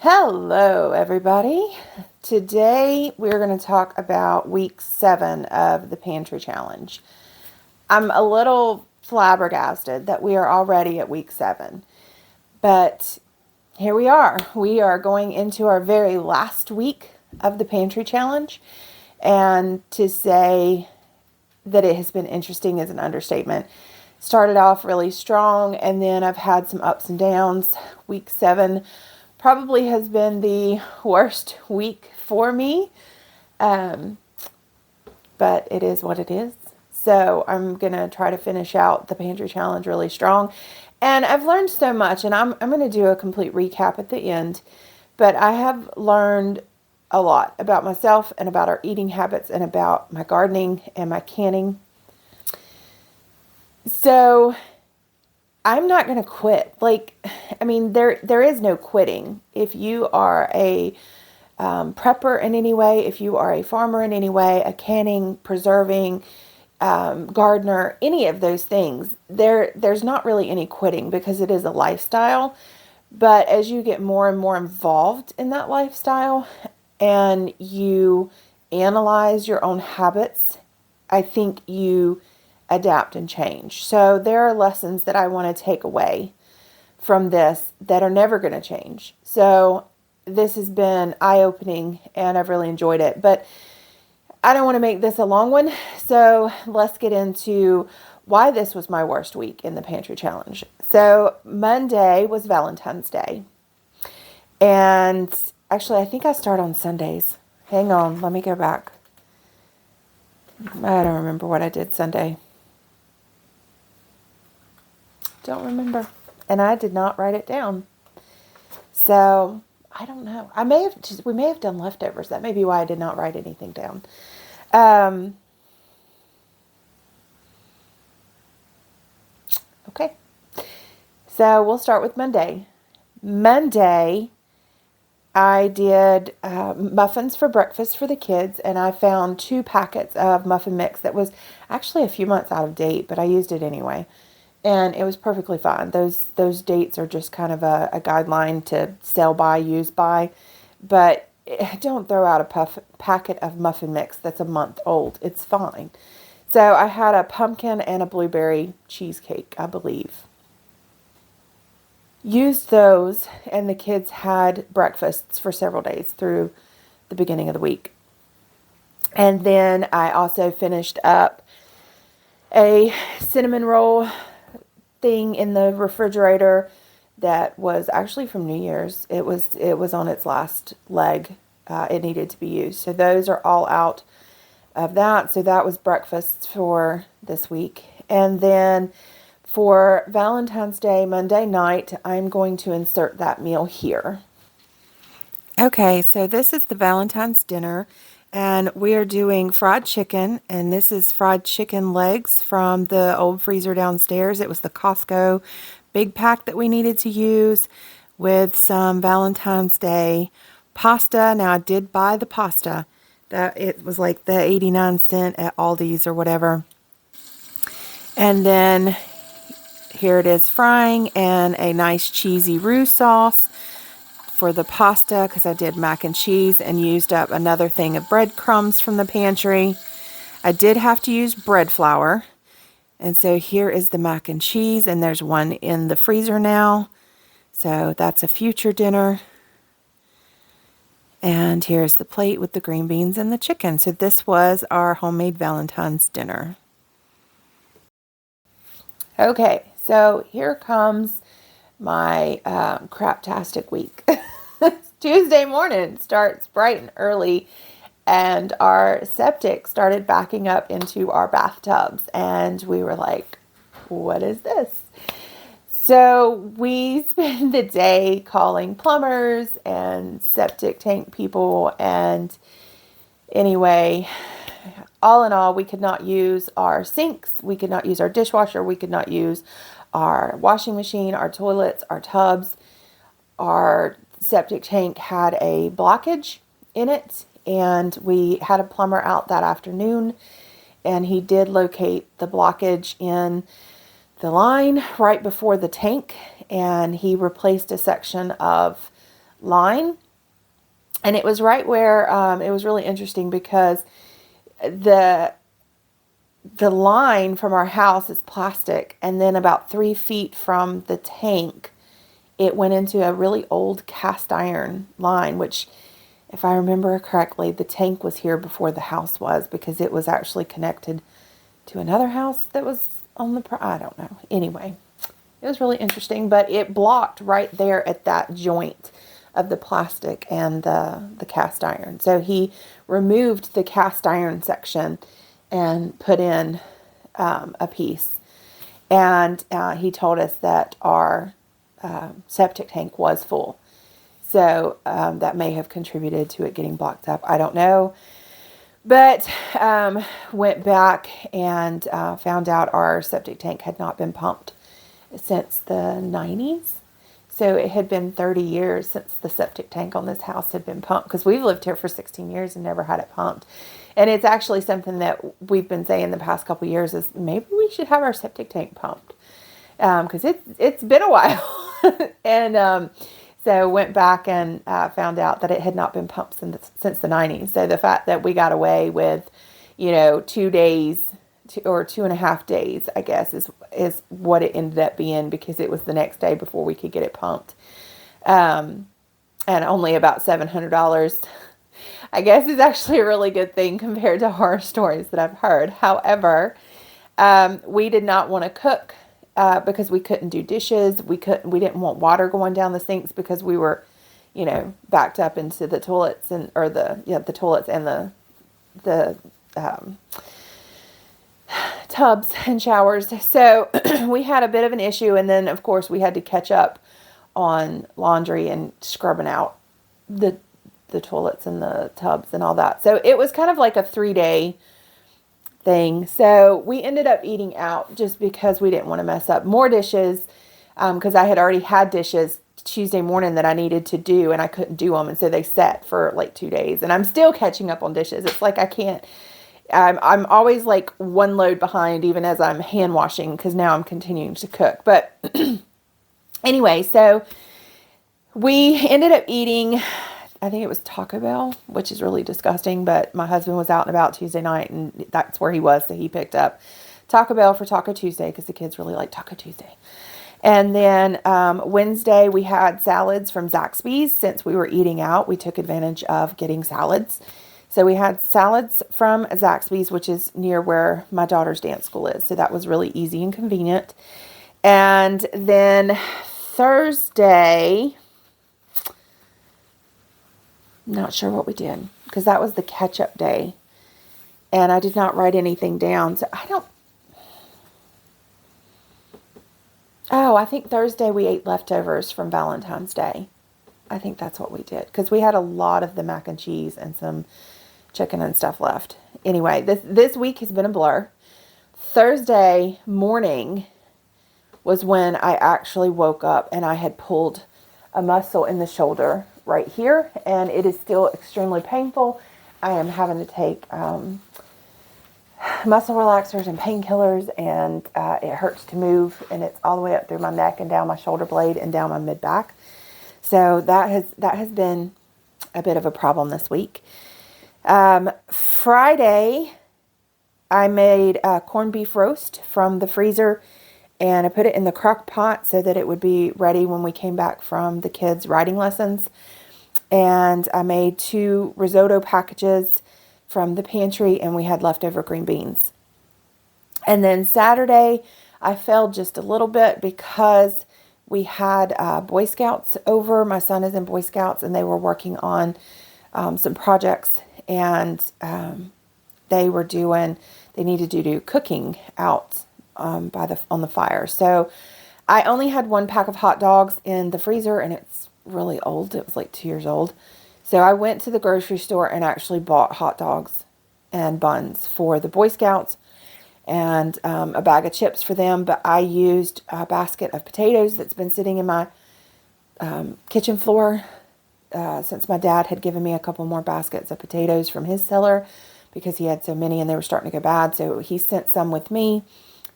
Hello, everybody. Today we're going to talk about week 7 of the Pantry Challenge. I'm a little flabbergasted that we are already at week 7, but here we are. We are going into our very last week of the Pantry Challenge, and to say that it has been interesting is an understatement. Started off really strong, and then I've had some ups and downs. Week 7 probably has been the worst week for me, but it is what it is. So I'm going to try to finish out the Pantry Challenge really strong. And I've learned so much, and I'm going to do a complete recap at the end. But I have learned a lot about myself and about our eating habits and about my gardening and my canning. So I'm not going to quit. There is no quitting. If you are a prepper in any way, if you are a farmer in any way, a canning, preserving, gardener, any of those things, there's not really any quitting because it is a lifestyle. But as you get more and more involved in that lifestyle and you analyze your own habits, I think you adapt and change. So there are lessons that I want to take away from this that are never going to change. So this has been eye-opening and I've really enjoyed it. But I don't want to make this a long one. So let's get into why this was my worst week in the Pantry Challenge. So Monday was Valentine's Day. And actually, I think I start on Sundays. Hang on, let me go back. I don't remember what I did Sunday. Don't remember. And I did not write it down. So I don't know. We may have done leftovers. That may be why I did not write anything down. Okay. So we'll start with Monday. Monday, I did muffins for breakfast for the kids, and I found 2 packets of muffin mix that was actually a few months out of date, but I used it anyway. And it was perfectly fine. Those dates are just kind of a guideline to sell by, use by. But don't throw out a packet of muffin mix that's a month old. It's fine. So I had a pumpkin and a blueberry cheesecake, I believe. Used those, and the kids had breakfasts for several days through the beginning of the week. And then I also finished up a cinnamon roll thing in the refrigerator that was actually from New Year's. It was on its last leg. It needed to be used. So those are all out of that. So that was breakfast for this week. And then for Valentine's Day, Monday night, I'm going to insert that meal here. Okay, so this is the Valentine's dinner. And we are doing fried chicken, and this is fried chicken legs from the old freezer downstairs. It was the Costco big pack that we needed to use with some Valentine's Day pasta. Now, I did buy the pasta. It was like the 89-cent at Aldi's or whatever. And then here it is frying, and a nice cheesy roux sauce for the pasta, because I did mac and cheese and used up another thing of breadcrumbs from the pantry. I did have to use bread flour. And so here is the mac and cheese, and there's one in the freezer now. So that's a future dinner. And here's the plate with the green beans and the chicken. So this was our homemade Valentine's dinner. Okay, so here comes my craptastic week. Tuesday morning starts bright and early, and our septic started backing up into our bathtubs, and we were like, what is this? So we spend the day calling plumbers and septic tank people, and anyway, all in all, we could not use our sinks, we could not use our dishwasher, we could not use our washing machine, our toilets, our tubs. Our septic tank had a blockage in it, and we had a plumber out that afternoon, and he did locate the blockage in the line right before the tank, and he replaced a section of line. And it was right where, it was really interesting because the line from our house is plastic. And then about 3 feet from the tank, it went into a really old cast iron line, which, if I remember correctly, the tank was here before the house was, because it was actually connected to another house that was on the, I don't know. Anyway, it was really interesting, but it blocked right there at that joint of the plastic and the cast iron. So he removed the cast iron section and put in a piece. And he told us that our septic tank was full. So that may have contributed to it getting blocked up. I don't know. But went back and found out our septic tank had not been pumped since the 90s. So it had been 30 years since the septic tank on this house had been pumped, because we've lived here for 16 years and never had it pumped. And it's actually something that we've been saying the past couple of years is maybe we should have our septic tank pumped, because it's been a while. And so went back and found out that it had not been pumped since the 90s. So the fact that we got away with, 2 days or 2.5 days, I guess, is what it ended up being, because it was the next day before we could get it pumped. And only about $700, I guess, is actually a really good thing compared to horror stories that I've heard. However, we did not want to cook because we couldn't do dishes. We didn't want water going down the sinks because we were, backed up into the toilets the toilets and the tubs and showers. So we had a bit of an issue. And then, of course, we had to catch up on laundry and scrubbing out the toilets and the tubs and all that. So it was kind of like a 3-day thing. So we ended up eating out just because we didn't want to mess up more dishes, because I had already had dishes Tuesday morning that I needed to do and I couldn't do them. And so they sat for like 2 days, and I'm still catching up on dishes. It's like I'm always like one load behind, even as I'm hand washing, because now I'm continuing to cook. But anyway, so we ended up eating, I think it was Taco Bell, which is really disgusting, but my husband was out and about Tuesday night and that's where he was. So he picked up Taco Bell for Taco Tuesday, because the kids really like Taco Tuesday. And then Wednesday we had salads from Zaxby's. Since we were eating out, we took advantage of getting salads. So we had salads from Zaxby's, which is near where my daughter's dance school is. So that was really easy and convenient. And then Thursday, not sure what we did, because that was the catch-up day. And I did not write anything down. So I think Thursday we ate leftovers from Valentine's Day. I think that's what we did, because we had a lot of the mac and cheese and some chicken and stuff left. Anyway, this week has been a blur. Thursday morning was when I actually woke up and I had pulled a muscle in the shoulder right here, and it is still extremely painful. I am having to take muscle relaxers and painkillers, and it hurts to move, and it's all the way up through my neck and down my shoulder blade and down my mid back. So that has been a bit of a problem this week. Friday, I made corned beef roast from the freezer, and I put it in the crock pot so that it would be ready when we came back from the kids' riding lessons. And I made 2 risotto packages from the pantry, and we had leftover green beans. And then Saturday, I failed just a little bit because we had Boy Scouts over. My son is in Boy Scouts, and they were working on some projects, and they needed to do cooking out on the fire. So I only had 1 pack of hot dogs in the freezer, and it's really old. It was like 2 years old. So I went to the grocery store and actually bought hot dogs and buns for the Boy Scouts, and a bag of chips for them. But I used a basket of potatoes that's been sitting in my kitchen floor since my dad had given me a couple more baskets of potatoes from his cellar, because he had so many and they were starting to go bad. So he sent some with me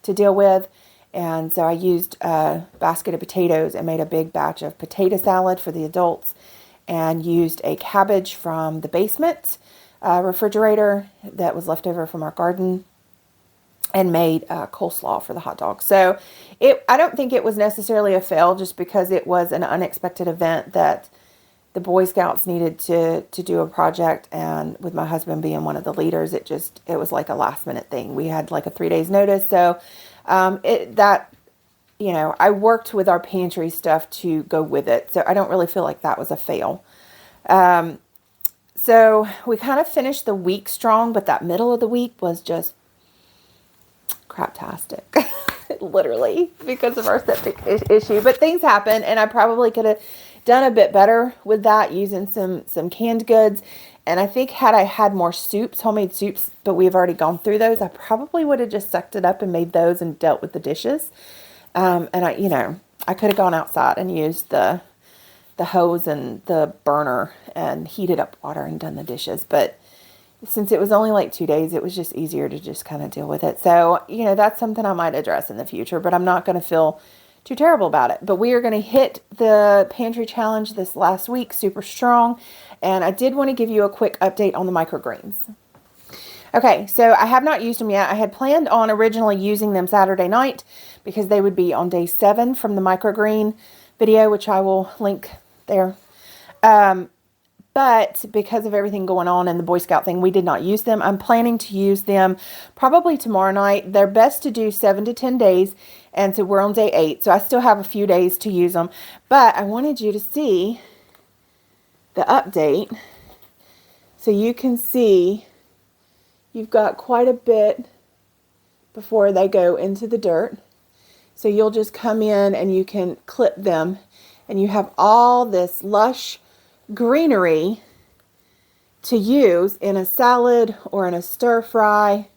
to deal with. And so I used a basket of potatoes and made a big batch of potato salad for the adults. and used a cabbage from the basement refrigerator that was left over from our garden and made coleslaw for the hot dog. So I don't think it was necessarily a fail, just because it was an unexpected event that the Boy Scouts needed to do a project, and with my husband being one of the leaders, it was like a last minute thing. We had like a 3 days notice. So I worked with our pantry stuff to go with it. So I don't really feel like that was a fail. So we kind of finished the week strong, but that middle of the week was just craptastic, literally, because of our septic issue. But things happen, and I probably could have done a bit better with that using some canned goods. And I think had I had more soups, homemade soups, but we've already gone through those, I probably would have just sucked it up and made those and dealt with the dishes. And I could have gone outside and used the hose and the burner and heated up water and done the dishes. But since it was only like 2 days, it was just easier to just kind of deal with it. So, that's something I might address in the future, but I'm not going to feel too terrible about it. But we are going to hit the pantry challenge this last week super strong. And I did want to give you a quick update on the microgreens. Okay, so I have not used them yet. I had planned on originally using them Saturday night because they would be on day 7 from the microgreen video, which I will link there. But because of everything going on in the Boy Scout thing, we did not use them. I'm planning to use them probably tomorrow night. They're best to do 7 to 10 days. And so we're on day 8. So I still have a few days to use them. But I wanted you to see the update. So you can see you've got quite a bit before they go into the dirt. So you'll just come in and you can clip them. And you have all this lush greenery to use in a salad or in a stir fry.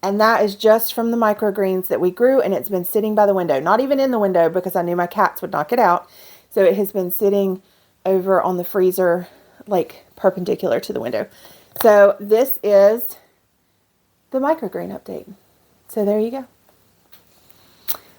And that is just from the microgreens that we grew, and it's been sitting by the window. Not even in the window because I knew my cats would knock it out. So it has been sitting over on the freezer, like perpendicular to the window. So this is the microgreen update. So there you go.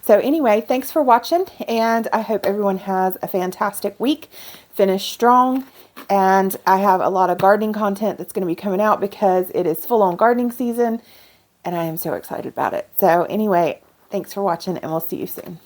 So anyway, thanks for watching, and I hope everyone has a fantastic week. Finish strong, and I have a lot of gardening content that's going to be coming out because it is full-on gardening season, and I am so excited about it. So anyway, thanks for watching, and we'll see you soon.